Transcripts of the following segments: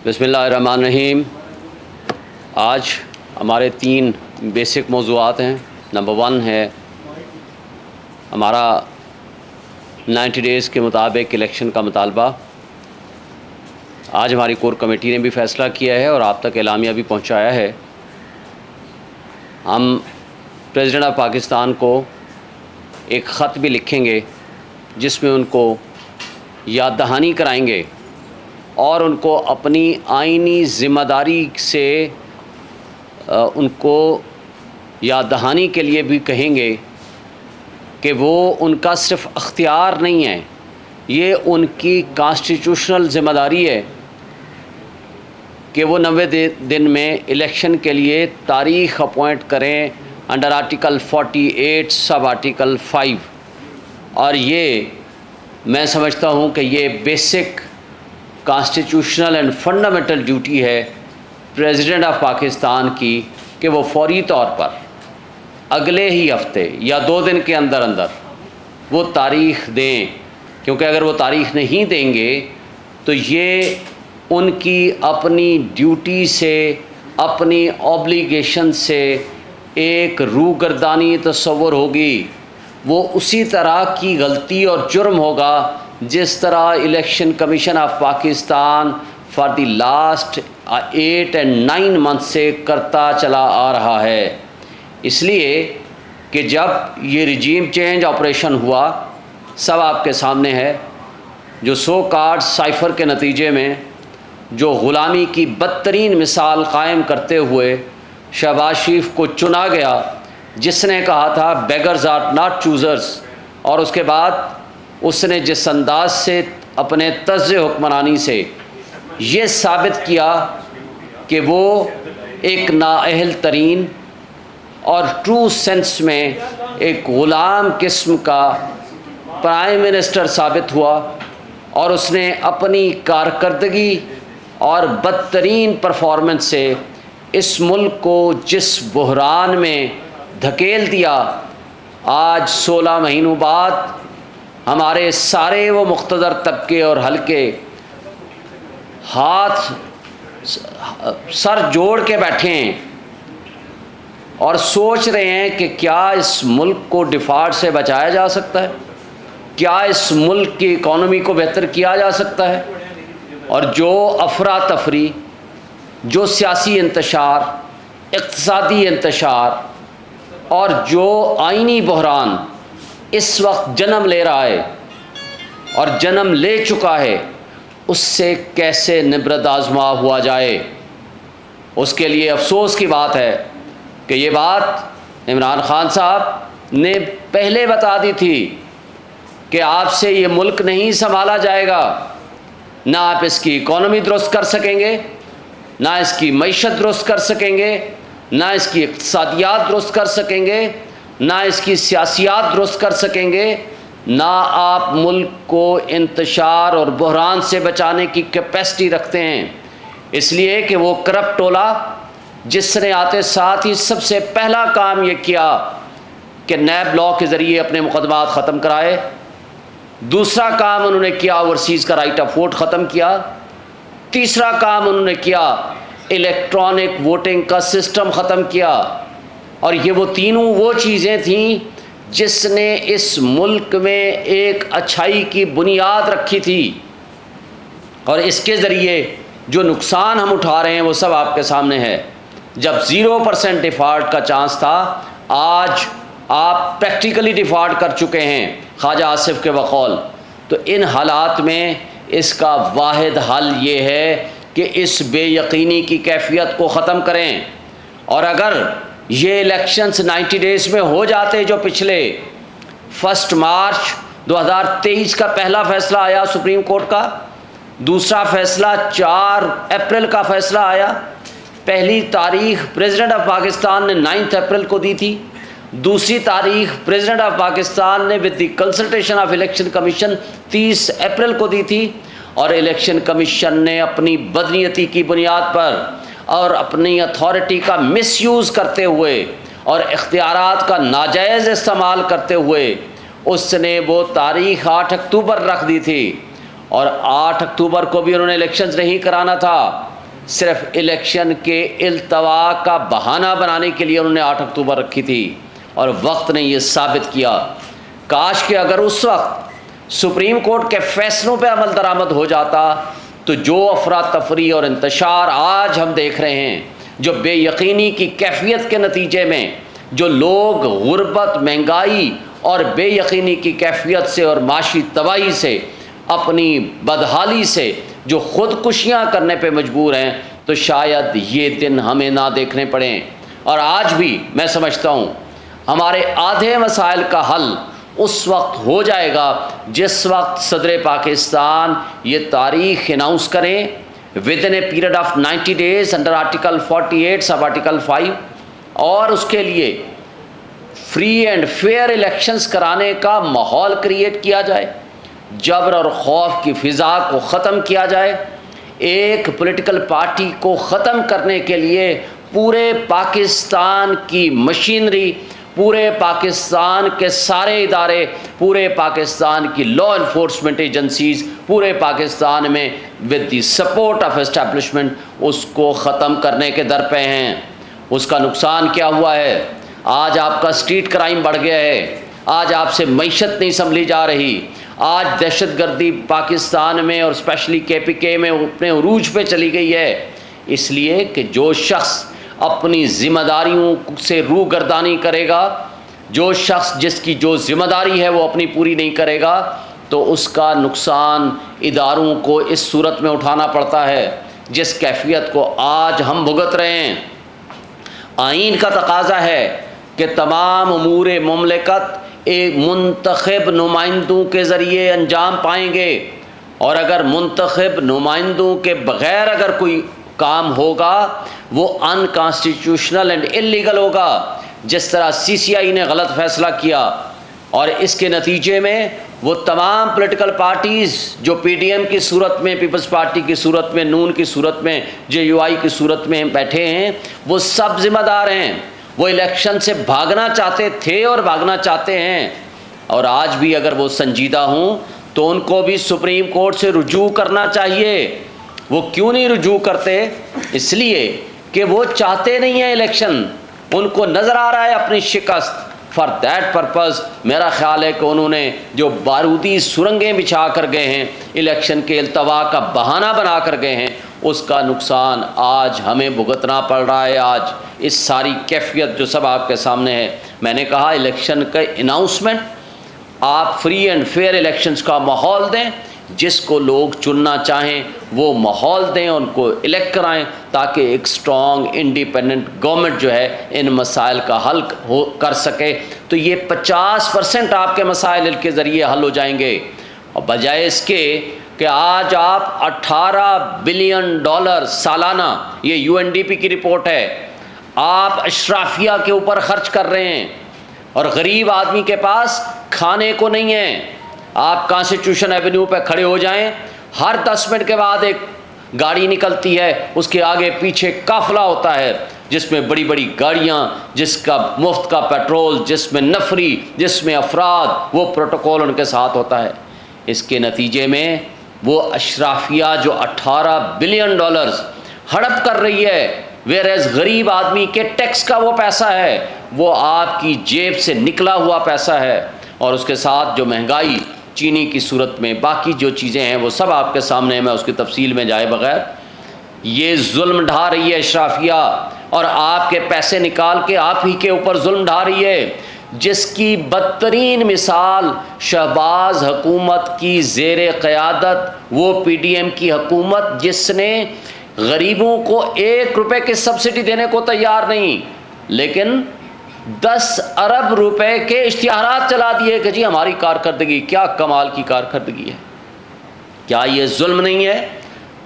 بسم اللہ الرحمن الرحیم۔ آج ہمارے 3 بیسک موضوعات ہیں۔ نمبر 1 ہے ہمارا 90 ڈیز کے مطابق الیکشن کا مطالبہ۔ آج ہماری کور کمیٹی نے بھی فیصلہ کیا ہے اور آپ تک اعلامیہ بھی پہنچایا ہے۔ ہم پریزیڈنٹ آف پاکستان کو ایک خط بھی لکھیں گے جس میں ان کو یاد دہانی کرائیں گے اور ان کو اپنی آئینی ذمہ داری سے ان کو یاد دہانی کے لیے بھی کہیں گے کہ وہ ان کا صرف اختیار نہیں ہے، یہ ان کی کانسٹیٹیوشنل ذمہ داری ہے کہ وہ 90 دن میں الیکشن کے لیے تاریخ اپوائنٹ کریں انڈر آرٹیکل 48 سب آرٹیکل 5۔ اور یہ میں سمجھتا ہوں کہ یہ basic constitutional and fundamental duty ہے پریزیڈنٹ آف پاکستان کی کہ وہ فوری طور پر اگلے ہی ہفتے یا 2 دن کے اندر وہ تاریخ دیں، کیونکہ اگر وہ تاریخ نہیں دیں گے تو یہ ان کی اپنی ڈیوٹی سے، اپنی اوبلیگیشن سے ایک روگردانی تصور ہوگی۔ وہ اسی طرح کی غلطی اور جرم ہوگا جس طرح election commission of Pakistan for the last 8 and 9 months سے کرتا چلا آ رہا ہے۔ اس لیے کہ جب یہ رجیم چینج آپریشن ہوا، سب آپ کے سامنے ہے، جو سو کارڈ سائفر کے نتیجے میں جو غلامی کی بدترین مثال قائم کرتے ہوئے شہباز شریف کو چنا گیا، جس نے کہا تھا بیگرز آر ناٹ چوزرز، اور اس کے بعد اس نے جس انداز سے اپنے طرز حکمرانی سے یہ ثابت کیا کہ وہ ایک نااہل ترین اور ٹرو سینس میں ایک غلام قسم کا پرائم منسٹر ثابت ہوا، اور اس نے اپنی کارکردگی اور بدترین پرفارمنس سے اس ملک کو جس بحران میں دھکیل دیا، آج 16 مہینوں بعد ہمارے سارے وہ مقتدر طبقے اور حلقے ہاتھ سر جوڑ کے بیٹھے ہیں اور سوچ رہے ہیں کہ کیا اس ملک کو ڈیفالٹ سے بچایا جا سکتا ہے، کیا اس ملک کی اکانومی کو بہتر کیا جا سکتا ہے۔ اور جو افراتفری، جو سیاسی انتشار، اقتصادی انتشار اور جو آئینی بحران اس وقت جنم لے رہا ہے اور جنم لے چکا ہے، اس سے کیسے نبرد آزما ہوا جائے۔ اس کے لیے افسوس کی بات ہے کہ یہ بات عمران خان صاحب نے پہلے بتا دی تھی کہ آپ سے یہ ملک نہیں سنبھالا جائے گا، نہ آپ اس کی اکانومی درست کر سکیں گے، نہ اس کی معیشت درست کر سکیں گے، نہ اس کی اقتصادیات درست کر سکیں گے، نہ اس کی سیاسیات درست کر سکیں گے، نہ آپ ملک کو انتشار اور بحران سے بچانے کی کیپیسٹی رکھتے ہیں۔ اس لیے کہ وہ کرپٹ ٹولہ جس نے آتے ساتھ ہی سب سے پہلا کام یہ کیا کہ نیب لاء کے ذریعے اپنے مقدمات ختم کرائے، دوسرا کام انہوں نے کیا اوورسیز کا رائٹ آف ووٹ ختم کیا، تیسرا کام انہوں نے کیا الیکٹرانک ووٹنگ کا سسٹم ختم کیا۔ اور یہ وہ تینوں وہ چیزیں تھیں جس نے اس ملک میں ایک اچھائی کی بنیاد رکھی تھی، اور اس کے ذریعے جو نقصان ہم اٹھا رہے ہیں وہ سب آپ کے سامنے ہے۔ جب 0% ڈیفالٹ کا چانس تھا، آج آپ پریکٹیکلی ڈیفالٹ کر چکے ہیں خواجہ آصف کے بقول۔ تو ان حالات میں اس کا واحد حل یہ ہے کہ اس بے یقینی کی کیفیت کو ختم کریں، اور اگر یہ الیکشنز 90 ڈیز میں ہو جاتے جو پچھلے 1 مارچ 2023 کا پہلا فیصلہ آیا سپریم کورٹ کا، دوسرا فیصلہ 4 اپریل کا فیصلہ آیا، پہلی تاریخ پریزیڈنٹ آف پاکستان نے 9 اپریل کو دی تھی، دوسری تاریخ پریزیڈنٹ آف پاکستان نے with the consultation of election commission 30 April کو دی تھی، اور الیکشن کمیشن نے اپنی بدنیتی کی بنیاد پر اور اپنی اتھارٹی کا مس یوز کرتے ہوئے اور اختیارات کا ناجائز استعمال کرتے ہوئے اس نے وہ تاریخ 8 اکتوبر رکھ دی تھی، اور 8 اکتوبر کو بھی انہوں نے الیکشنز نہیں کرانا تھا، صرف الیکشن کے التوا کا بہانہ بنانے کے لیے انہوں نے 8 اکتوبر رکھی تھی، اور وقت نے یہ ثابت کیا۔ کاش کہ اگر اس وقت سپریم کورٹ کے فیصلوں پہ عمل درآمد ہو جاتا تو جو افراتفری اور انتشار آج ہم دیکھ رہے ہیں، جو بے یقینی کی کیفیت کے نتیجے میں جو لوگ غربت، مہنگائی اور بے یقینی کی کیفیت سے اور معاشی تباہی سے، اپنی بدحالی سے جو خودکشیاں کرنے پہ مجبور ہیں، تو شاید یہ دن ہمیں نہ دیکھنے پڑیں۔ اور آج بھی میں سمجھتا ہوں ہمارے آدھے مسائل کا حل اس وقت ہو جائے گا جس وقت صدر پاکستان یہ تاریخ اناؤنس کریں with in a period of 90 days under article 48 sub article 5، اور اس کے لیے فری اینڈ فیئر الیکشنز کرانے کا ماحول کریٹ کیا جائے، جبر اور خوف کی فضا کو ختم کیا جائے۔ ایک پولیٹیکل پارٹی کو ختم کرنے کے لیے پورے پاکستان کی مشینری، پورے پاکستان کے سارے ادارے، پورے پاکستان کی لا انفورسمنٹ ایجنسیز پورے پاکستان میں with the support of establishment اس کو ختم کرنے کے در پہ ہیں۔ اس کا نقصان کیا ہوا ہے؟ آج آپ کا اسٹریٹ کرائم بڑھ گیا ہے، آج آپ سے معیشت نہیں سنبھلی جا رہی، آج دہشت گردی پاکستان میں اور اسپیشلی KPK میں اپنے عروج پہ چلی گئی ہے، اس لیے کہ جو شخص اپنی ذمہ داریوں سے روگردانی کرے گا، جو شخص جس کی جو ذمہ داری ہے وہ اپنی پوری نہیں کرے گا، تو اس کا نقصان اداروں کو اس صورت میں اٹھانا پڑتا ہے جس کیفیت کو آج ہم بھگت رہے ہیں۔ آئین کا تقاضا ہے کہ تمام امور مملکت ایک منتخب نمائندوں کے ذریعے انجام پائیں گے، اور اگر منتخب نمائندوں کے بغیر اگر کوئی کام ہوگا وہ ان کانسٹیٹیوشنل اینڈ انلیگل ہوگا، جس طرح CCI نے غلط فیصلہ کیا، اور اس کے نتیجے میں وہ تمام پولیٹیکل پارٹیز جو PDM کی صورت میں، پیپلز پارٹی کی صورت میں، نون کی صورت میں، JUI کی صورت میں بیٹھے ہیں، وہ سب ذمہ دار ہیں۔ وہ الیکشن سے بھاگنا چاہتے تھے اور بھاگنا چاہتے ہیں، اور آج بھی اگر وہ سنجیدہ ہوں تو ان کو بھی سپریم کورٹ سے رجوع کرنا چاہیے۔ وہ کیوں نہیں رجوع کرتے؟ اس لیے کہ وہ چاہتے نہیں ہیں الیکشن، ان کو نظر آ رہا ہے اپنی شکست۔ فار دیٹ پرپز میرا خیال ہے کہ انہوں نے جو بارودی سرنگیں بچھا کر گئے ہیں، الیکشن کے التوا کا بہانہ بنا کر گئے ہیں، اس کا نقصان آج ہمیں بھگتنا پڑ رہا ہے۔ آج اس ساری کیفیت جو سب آپ کے سامنے ہے، میں نے کہا الیکشن کا اناؤنسمنٹ، آپ فری اینڈ فیئر الیکشنز کا ماحول دیں، جس کو لوگ چننا چاہیں وہ ماحول دیں، ان کو الیکٹ کرائیں، تاکہ ایک اسٹرانگ انڈیپینڈنٹ گورنمنٹ جو ہے ان مسائل کا حل کر سکے۔ تو یہ 50% آپ کے مسائل کے ذریعے حل ہو جائیں گے، اور بجائے اس کے کہ آج آپ $18 بلین سالانہ، یہ UNDP کی رپورٹ ہے، آپ اشرافیہ کے اوپر خرچ کر رہے ہیں، اور غریب آدمی کے پاس کھانے کو نہیں ہے۔ آپ کانسٹیٹیوشن ایونیو پہ کھڑے ہو جائیں، ہر 10 منٹ کے بعد ایک گاڑی نکلتی ہے، اس کے آگے پیچھے قافلہ ہوتا ہے جس میں بڑی بڑی گاڑیاں، جس کا مفت کا پیٹرول، جس میں نفری، جس میں افراد، وہ پروٹوکول ان کے ساتھ ہوتا ہے۔ اس کے نتیجے میں وہ اشرافیہ جو $18 بلین ہڑپ کر رہی ہے، ویئرز غریب آدمی کے ٹیکس کا وہ پیسہ ہے، وہ آپ کی جیب سے نکلا ہوا پیسہ ہے، اور اس کے ساتھ جو مہنگائی چینی کی صورت میں، باقی جو چیزیں ہیں وہ سب آپ کے سامنے ہیں، میں اس کی تفصیل میں جائے بغیر، یہ ظلم ڈھا رہی ہے اشرافیہ، اور آپ کے پیسے نکال کے آپ ہی کے اوپر ظلم ڈھا رہی ہے، جس کی بدترین مثال شہباز حکومت کی زیر قیادت وہ PDM کی حکومت، جس نے غریبوں کو $1 کی سبسڈی دینے کو تیار نہیں، لیکن 10 ارب روپے کے اشتہارات چلا دیے کہ جی ہماری کارکردگی، کیا کمال کی کارکردگی ہے۔ کیا یہ ظلم نہیں ہے؟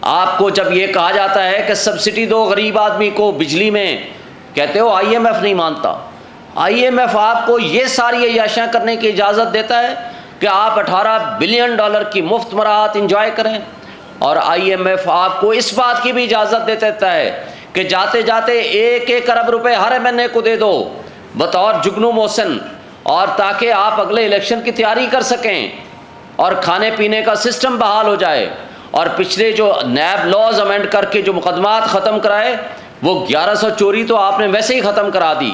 آپ کو جب یہ کہا جاتا ہے کہ سبسڈی دو غریب آدمی کو بجلی میں، کہتے ہو IMF نہیں مانتا۔ IMF آپ کو یہ ساری عیاشیاں کرنے کی اجازت دیتا ہے کہ آپ $18 بلین کی مفت مراحت انجوائے کریں، اور IMF آپ کو اس بات کی بھی اجازت دے دیتا ہے کہ جاتے جاتے 1 ارب روپے ہر مہینے کو دے دو بطور جگنو موسن، اور تاکہ آپ اگلے الیکشن کی تیاری کر سکیں اور کھانے پینے کا سسٹم بحال ہو جائے۔ اور پچھلے جو نیب لاز امینڈ کر کے جو مقدمات ختم کرائے وہ 1100 چوری تو آپ نے ویسے ہی ختم کرا دی،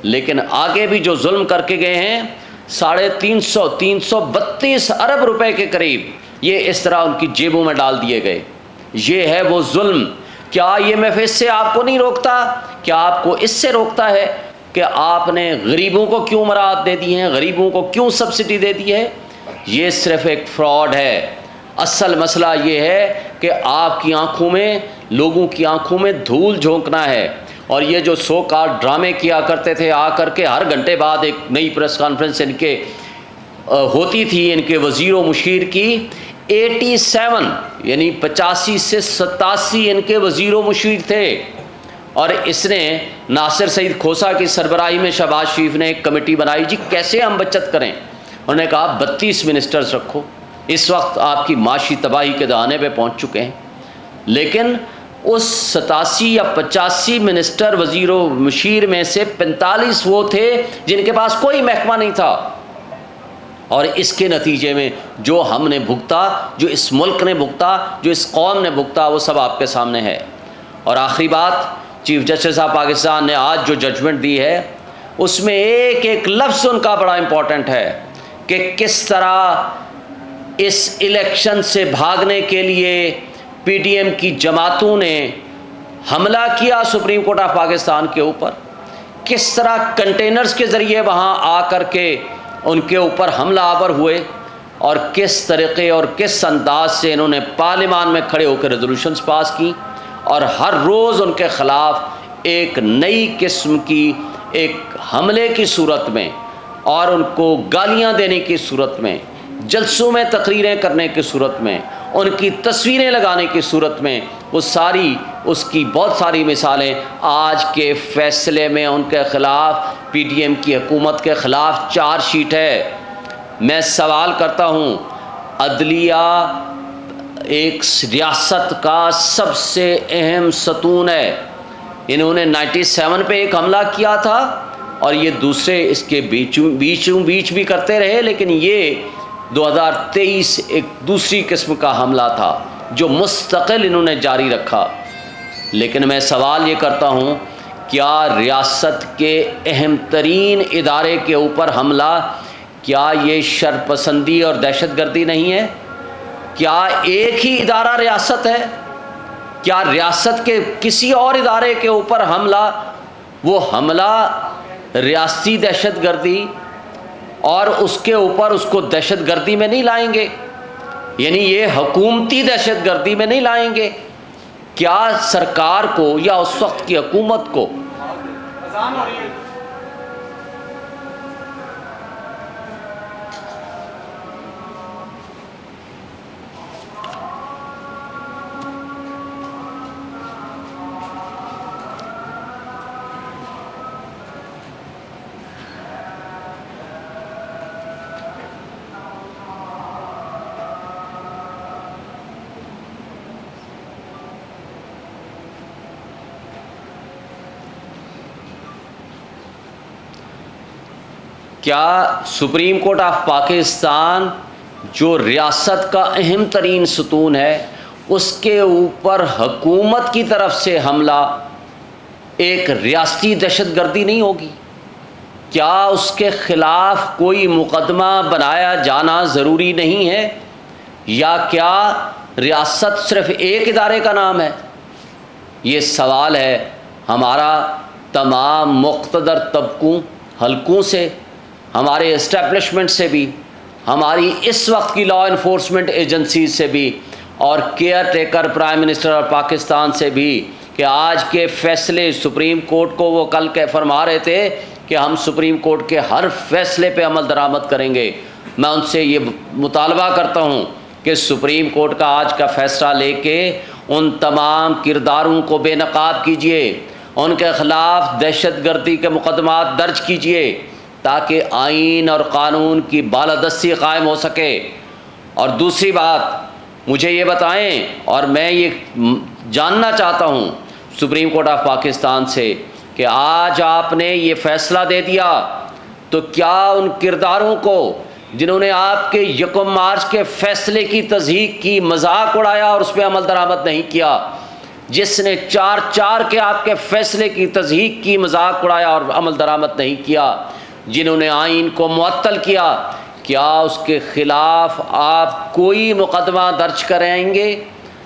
لیکن آگے بھی جو ظلم کر کے گئے ہیں 332 ارب روپے کے قریب یہ اس طرح ان کی جیبوں میں ڈال دیے گئے۔ یہ ہے وہ ظلم۔ کیا یہ محفظ سے آپ کو نہیں روکتا؟ کیا آپ کو اس سے روکتا ہے کہ آپ نے غریبوں کو کیوں مراعات دے دی ہیں، غریبوں کو کیوں سبسڈی دے دی ہے؟ یہ صرف ایک فراڈ ہے۔ اصل مسئلہ یہ ہے کہ آپ کی آنکھوں میں، لوگوں کی آنکھوں میں دھول جھونکنا ہے۔ اور یہ جو سو کال ڈرامے کیا کرتے تھے آ کر کے ہر گھنٹے بعد ایک نئی پریس کانفرنس ان کے ہوتی تھی، ان کے وزیر و مشیر کی 87 یعنی 85 سے 87 ان کے وزیر و مشیر تھے، اور اس نے ناصر سعید کھوسہ کی سربراہی میں شہباز شریف نے ایک کمیٹی بنائی، جی کیسے ہم بچت کریں۔ انہوں نے کہا 32 منسٹرز رکھو۔ اس وقت آپ کی معاشی تباہی کے دہانے پہ پہنچ چکے ہیں، لیکن اس 87 یا 85 منسٹر وزیر و مشیر میں سے 45 وہ تھے جن کے پاس کوئی محکمہ نہیں تھا، اور اس کے نتیجے میں جو ہم نے بھگتا، جو اس ملک نے بھگتا، جو اس قوم نے بھگتا، وہ سب آپ کے سامنے ہے۔ اور آخری بات، چیف جسٹس آف پاکستان نے آج جو ججمنٹ دی ہے اس میں ایک ایک لفظ ان کا بڑا امپورٹنٹ ہے کہ کس طرح اس الیکشن سے بھاگنے کے لیے پی ٹی ایم کی جماعتوں نے حملہ کیا سپریم کورٹ آف پاکستان کے اوپر، کس طرح کنٹینرز کے ذریعے وہاں آ کر کے ان کے اوپر حملہ آور ہوئے، اور کس طریقے اور کس انداز سے انہوں نے پارلیمان میں کھڑے ہو کے ریزولوشنز پاس کی، اور ہر روز ان کے خلاف ایک نئی قسم کی ایک حملے کی صورت میں، اور ان کو گالیاں دینے کی صورت میں، جلسوں میں تقریریں کرنے کی صورت میں، ان کی تصویریں لگانے کی صورت میں، وہ ساری اس کی بہت ساری مثالیں آج کے فیصلے میں ان کے خلاف، پی ٹی ایم کی حکومت کے خلاف چارج شیٹ ہے۔ میں سوال کرتا ہوں، عدلیہ ایک ریاست کا سب سے اہم ستون ہے، انہوں نے 97 پہ ایک حملہ کیا تھا، اور یہ دوسرے اس کے بیچ بھی کرتے رہے، لیکن یہ 2023 ایک دوسری قسم کا حملہ تھا جو مستقل انہوں نے جاری رکھا۔ لیکن میں سوال یہ کرتا ہوں، کیا ریاست کے اہم ترین ادارے کے اوپر حملہ، کیا یہ شرپسندی اور دہشت گردی نہیں ہے؟ کیا ایک ہی ادارہ ریاست ہے؟ کیا ریاست کے کسی اور ادارے کے اوپر حملہ، وہ حملہ ریاستی دہشت گردی، اور اس کے اوپر اس کو دہشت گردی میں نہیں لائیں گے، یعنی یہ حکومتی دہشت گردی میں نہیں لائیں گے؟ کیا سرکار کو یا اس وقت کی حکومت کو کیا سپریم کورٹ آف پاکستان جو ریاست کا اہم ترین ستون ہے، اس کے اوپر حکومت کی طرف سے حملہ ایک ریاستی دہشت گردی نہیں ہوگی؟ کیا اس کے خلاف کوئی مقدمہ بنایا جانا ضروری نہیں ہے؟ یا کیا ریاست صرف ایک ادارے کا نام ہے؟ یہ سوال ہے ہمارا تمام مقتدر طبقوں، حلقوں سے، ہمارے اسٹیبلشمنٹ سے بھی، ہماری اس وقت کی لا انفورسمنٹ ایجنسیز سے بھی، اور care taker prime minister of Pakistan سے بھی، کہ آج کے فیصلے سپریم کورٹ کو وہ کل کے فرما رہے تھے کہ ہم سپریم کورٹ کے ہر فیصلے پہ عمل درآمد کریں گے۔ میں ان سے یہ مطالبہ کرتا ہوں کہ سپریم کورٹ کا آج کا فیصلہ لے کے ان تمام کرداروں کو بے نقاب کیجیے، ان کے خلاف دہشت گردی کے مقدمات درج کیجیے، تاکہ آئین اور قانون کی بالادستی قائم ہو سکے۔ اور دوسری بات، مجھے یہ بتائیں، اور میں یہ جاننا چاہتا ہوں سپریم کورٹ آف پاکستان سے، کہ آج آپ نے یہ فیصلہ دے دیا تو کیا ان کرداروں کو جنہوں نے آپ کے یکم مارچ کے فیصلے کی تصدیق کی، مذاق اڑایا اور اس پہ عمل درآمد نہیں کیا، جس نے 4/4 کے آپ کے فیصلے کی تصدیق کی، مذاق اڑایا اور عمل درآمد نہیں کیا، جنہوں نے آئین کو معطل کیا، کیا اس کے خلاف آپ کوئی مقدمہ درج کرائیں گے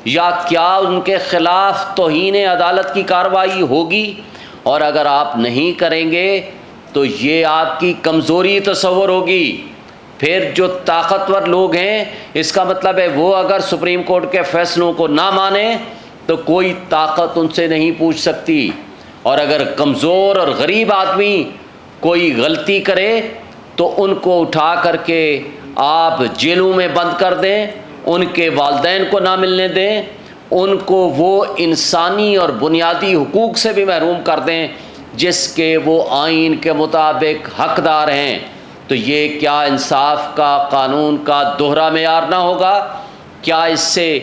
یا کیا ان کے خلاف توہین عدالت کی کارروائی ہوگی؟ اور اگر آپ نہیں کریں گے تو یہ آپ کی کمزوری تصور ہوگی۔ پھر جو طاقتور لوگ ہیں، اس کا مطلب ہے وہ اگر سپریم کورٹ کے فیصلوں کو نہ مانیں تو کوئی طاقت ان سے نہیں پوچھ سکتی، اور اگر کمزور اور غریب آدمی کوئی غلطی کرے تو ان کو اٹھا کر کے آپ جیلوں میں بند کر دیں، ان کے والدین کو نہ ملنے دیں، ان کو وہ انسانی اور بنیادی حقوق سے بھی محروم کر دیں جس کے وہ آئین کے مطابق حقدار ہیں، تو یہ کیا انصاف کا، قانون کا دوہرا معیار نہ ہوگا؟ کیا اس سے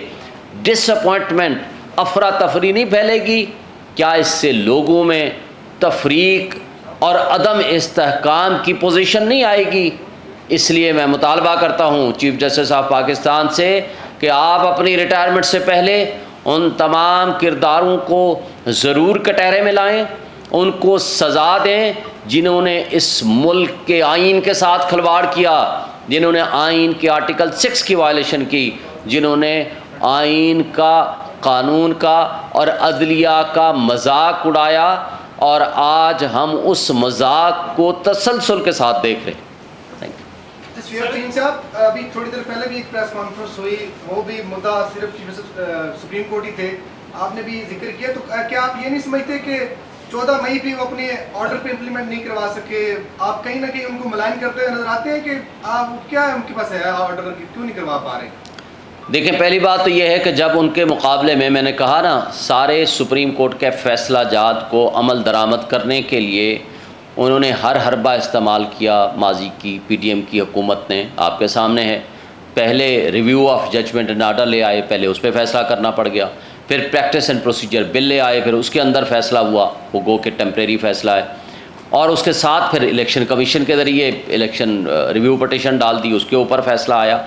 ڈس اپوائنٹمنٹ، افراتفری نہیں پھیلے گی؟ کیا اس سے لوگوں میں تفریق اور عدم استحکام کی پوزیشن نہیں آئے گی؟ اس لیے میں مطالبہ کرتا ہوں چیف جسٹس آف پاکستان سے کہ آپ اپنی ریٹائرمنٹ سے پہلے ان تمام کرداروں کو ضرور کٹہرے میں لائیں، ان کو سزا دیں جنہوں نے اس ملک کے آئین کے ساتھ کھلواڑ کیا، جنہوں نے آئین کے آرٹیکل 6 کی وائلیشن کی، جنہوں نے آئین کا، قانون کا اور عدلیہ کا مذاق اڑایا، اور آج ہم اس مذاق کو تسلسل کے ساتھ دیکھ رہے ہیں۔ سین صاحب، ابھی تھوڑی دیر پہلے بھی ایک پریس کانفرنس ہوئی، وہ بھی مدعا صرف سپریم کورٹ ہی تھے، آپ نے بھی ذکر کیا، تو کیا آپ یہ نہیں سمجھتے کہ 14 مئی بھی وہ اپنے آرڈر پہ امپلیمنٹ نہیں کروا سکے؟ آپ کہیں نہ کہیں ان کو ملائن کرتے ہوئے نظر آتے ہیں کہ آپ کیا ان کے پاس ہے آرڈر، کیوں نہیں کروا پا رہے؟ دیکھیں، پہلی بات تو یہ ہے کہ جب ان کے مقابلے میں نے کہا نا، سارے سپریم کورٹ کے فیصلہ جات کو عمل درآمد کرنے کے لیے انہوں نے ہر حربہ استعمال کیا، ماضی کی پی ڈی ایم کی حکومت نے، آپ کے سامنے ہے۔ پہلے review of judgment and order لے آئے، پہلے اس پہ فیصلہ کرنا پڑ گیا، پھر پریکٹس اینڈ پروسیجر بل لے آئے، پھر اس کے اندر فیصلہ ہوا، وہ گو کہ ٹیمپریری فیصلہ ہے، اور اس کے ساتھ پھر الیکشن کمیشن کے ذریعے الیکشن ریویو پٹیشن ڈال دی، اس کے اوپر فیصلہ آیا۔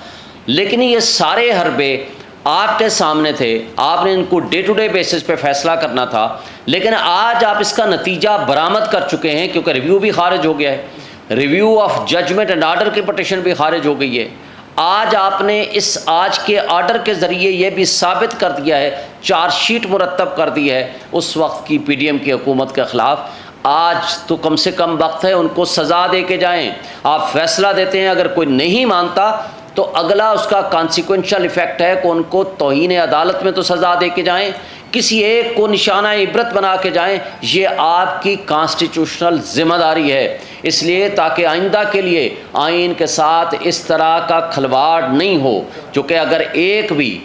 لیکن یہ سارے حربے آپ کے سامنے تھے، آپ نے ان کو ڈے ٹو ڈے بیسس پہ فیصلہ کرنا تھا، لیکن آج آپ اس کا نتیجہ برآمد کر چکے ہیں، کیونکہ ریویو بھی خارج ہو گیا ہے، review of judgment and order کی پٹیشن بھی خارج ہو گئی ہے۔ آج آپ نے اس آج کے آرڈر کے ذریعے یہ بھی ثابت کر دیا ہے، چارج شیٹ مرتب کر دی ہے اس وقت کی پی ڈی ایم کی حکومت کے خلاف۔ آج تو کم سے کم وقت ہے ان کو سزا دے کے جائیں۔ آپ فیصلہ دیتے ہیں، اگر کوئی نہیں مانتا تو اگلا اس کا کانسیکوینشل ایفیکٹ ہے کہ ان کو توہین عدالت میں تو سزا دے کے جائیں، کسی ایک کو نشانہ عبرت بنا کے جائیں، یہ آپ کی کانسٹیٹیوشنل ذمہ داری ہے۔ اس لیے تاکہ آئندہ کے لیے آئین کے ساتھ اس طرح کا کھلواڑ نہیں ہو، چونکہ اگر ایک بھی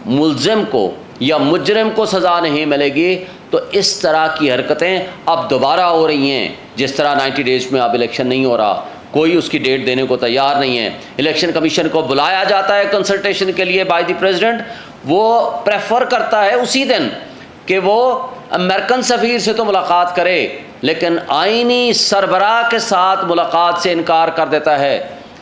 ملزم کو یا مجرم کو سزا نہیں ملے گی تو اس طرح کی حرکتیں اب دوبارہ ہو رہی ہیں۔ جس طرح 90 ڈیز میں اب الیکشن نہیں ہو رہا، کوئی اس کی ڈیٹ دینے کو تیار نہیں ہے، الیکشن کمیشن کو بلایا جاتا ہے کنسلٹیشن کے لیے بائی دی پریزیڈنٹ، وہ پریفر کرتا ہے اسی دن کہ وہ امریکن سفیر سے تو ملاقات کرے، لیکن آئینی سربراہ کے ساتھ ملاقات سے انکار کر دیتا ہے۔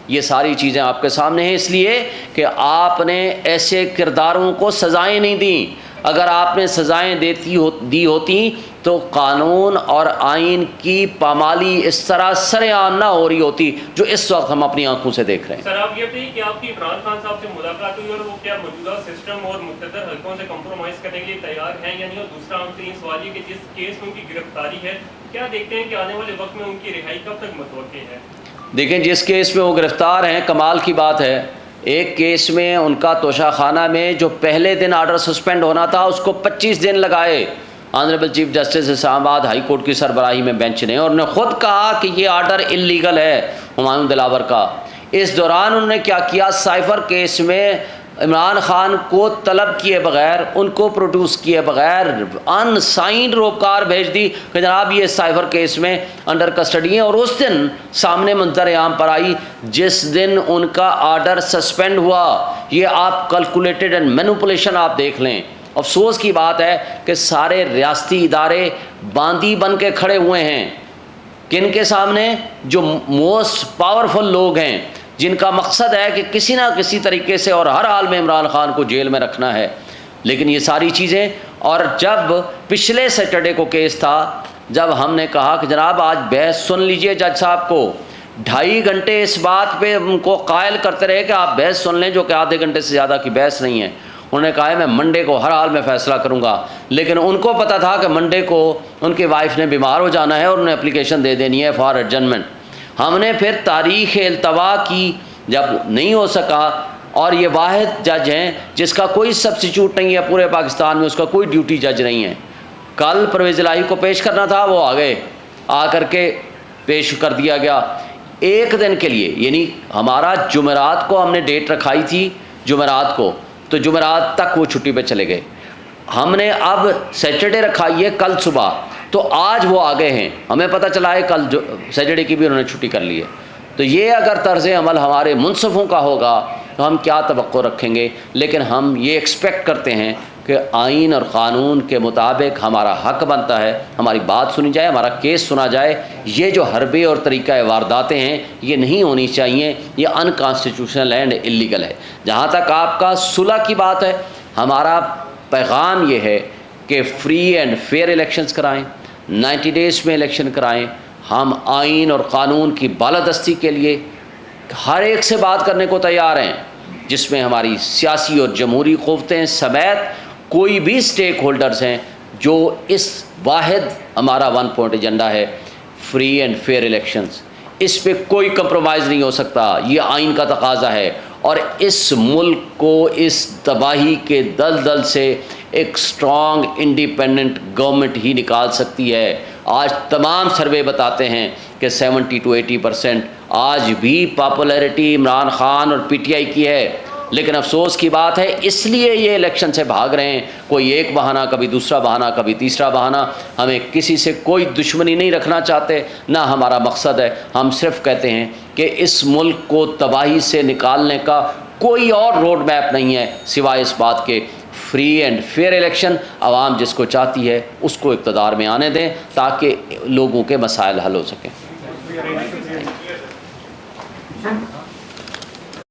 یہ ساری چیزیں آپ کے سامنے ہیں، اس لیے کہ آپ نے ایسے کرداروں کو سزائیں نہیں دیں۔ اگر آپ نے سزائیں دی ہوتی تو قانون اور آئین کی پامالی اس طرح سر عام نہ ہو رہی ہوتی جو اس وقت ہم اپنی آنکھوں سے دیکھ رہے ہیں۔ سر، آپ یہ بتائیے کہ آپ کی عمران خان صاحب سے ملاقات ہوئی اور وہ کیا موجودہ سسٹم اور مقتدر حلقوں سے کمپرومائز کرنے کے لیے تیار ہیں یا نہیں؟ اور دوسرا عام ترین سوال یہ کہ جس کیس میں ان کی گرفتاری ہے، کیا دیکھتے ہیں کہ آنے والے وقت میں ان کی رہائی کب تک متوقع ہے؟ دیکھیں، جس کیس میں وہ گرفتار ہیں، کمال کی بات ہے، ایک کیس میں ان کا توشہ خانہ میں جو پہلے دن آرڈر سسپینڈ ہونا تھا اس کو 25 دن لگائے آنریبل چیف جسٹس اسلام آباد ہائی کورٹ کی سربراہی میں بینچ نے، اور انہوں نے خود کہا کہ یہ آرڈر انلیگل ہے ہمایوں دلاور کا۔ اس دوران انہوں نے کیا کیا، سائفر کیس میں عمران خان کو طلب کیے بغیر، ان کو پروڈیوس کیے بغیر ان سائنڈ روکار بھیج دی کہ جناب یہ سائفر کیس میں انڈر کسٹڈی ہیں، اور اس دن سامنے منظر عام پر آئی جس دن ان کا آرڈر سسپینڈ ہوا۔ یہ آپ کیلکولیٹڈ اینڈ مینوپولیشن آپ دیکھ لیں۔ افسوس کی بات ہے کہ سارے ریاستی ادارے باندی بن کے کھڑے ہوئے ہیں، کن کے سامنے؟ جو موسٹ پاورفل لوگ ہیں، جن کا مقصد ہے کہ کسی نہ کسی طریقے سے اور ہر حال میں عمران خان کو جیل میں رکھنا ہے. لیکن یہ ساری چیزیں، اور جب پچھلے سیٹرڈے کو کیس تھا، جب ہم نے کہا کہ جناب آج بحث سن لیجئے جج صاحب کو، 2.5 گھنٹے اس بات پہ ان کو قائل کرتے رہے کہ آپ بحث سن لیں، جو کہ آدھے گھنٹے سے زیادہ کی بحث نہیں ہے. انہوں نے کہا ہے میں منڈے کو ہر حال میں فیصلہ کروں گا، لیکن ان کو پتہ تھا کہ منڈے کو ان کی وائف نے بیمار ہو جانا ہے اور انہیں اپلیکیشن دے دینی ہے فار ایڈجنمنٹ. ہم نے پھر تاریخ التوا کی، جب نہیں ہو سکا، اور یہ واحد جج ہیں جس کا کوئی سبسٹیچیوٹ نہیں ہے پورے پاکستان میں، اس کا کوئی ڈیوٹی جج نہیں ہے. کل پرویز الہی کو پیش کرنا تھا، وہ آ گئے، آ کر کے پیش کر دیا گیا 1 دن کے لیے. یعنی ہمارا جمعرات کو ہم نے ڈیٹ رکھائی تھی، جمعرات کو، تو جمعرات تک وہ چھٹی پہ چلے گئے. ہم نے اب سیٹرڈے رکھائی ہے کل صبح، تو آج وہ آ گئے ہیں. ہمیں پتہ چلا ہے کل سیٹرڈے کی بھی انہوں نے چھٹی کر لی ہے. تو یہ اگر طرز عمل ہمارے منصفوں کا ہوگا تو ہم کیا توقع رکھیں گے. لیکن ہم یہ ایکسپیکٹ کرتے ہیں کہ آئین اور قانون کے مطابق ہمارا حق بنتا ہے، ہماری بات سنی جائے، ہمارا کیس سنا جائے. یہ جو حربے اور طریقہ وارداتیں ہیں یہ نہیں ہونی چاہیے، یہ ان کانسٹیٹیوشنل اینڈ اللیگل ہے. جہاں تک آپ کا صلح کی بات ہے، ہمارا پیغام یہ ہے کہ فری اینڈ فیئر الیکشنز کرائیں، 90 ڈیز میں الیکشن کرائیں. ہم آئین اور قانون کی بالادستی کے لیے ہر ایک سے بات کرنے کو تیار ہیں، جس میں ہماری سیاسی اور جمہوری قوتیں سمیت کوئی بھی سٹیک ہولڈرز ہیں، جو اس واحد ہمارا 1 پوائنٹ ایجنڈا ہے، فری اینڈ فیئر الیکشنز. اس پہ کوئی کمپرومائز نہیں ہو سکتا، یہ آئین کا تقاضا ہے. اور اس ملک کو اس تباہی کے دلدل سے ایک اسٹرانگ انڈیپینڈنٹ گورنمنٹ ہی نکال سکتی ہے. آج تمام سروے بتاتے ہیں کہ 70 to 80% آج بھی پاپولیرٹی عمران خان اور پی ٹی آئی کی ہے. لیکن افسوس کی بات ہے، اس لیے یہ الیکشن سے بھاگ رہے ہیں. کوئی ایک بہانہ، کبھی دوسرا بہانہ، کبھی تیسرا بہانہ. ہمیں کسی سے کوئی دشمنی نہیں رکھنا چاہتے، نہ ہمارا مقصد ہے. ہم صرف کہتے ہیں کہ اس ملک کو تباہی سے نکالنے کا کوئی اور روڈ میپ نہیں ہے سوائے اس بات کے فری اینڈ فیئر الیکشن. عوام جس کو چاہتی ہے اس کو اقتدار میں آنے دیں تاکہ لوگوں کے مسائل حل ہو سکیں.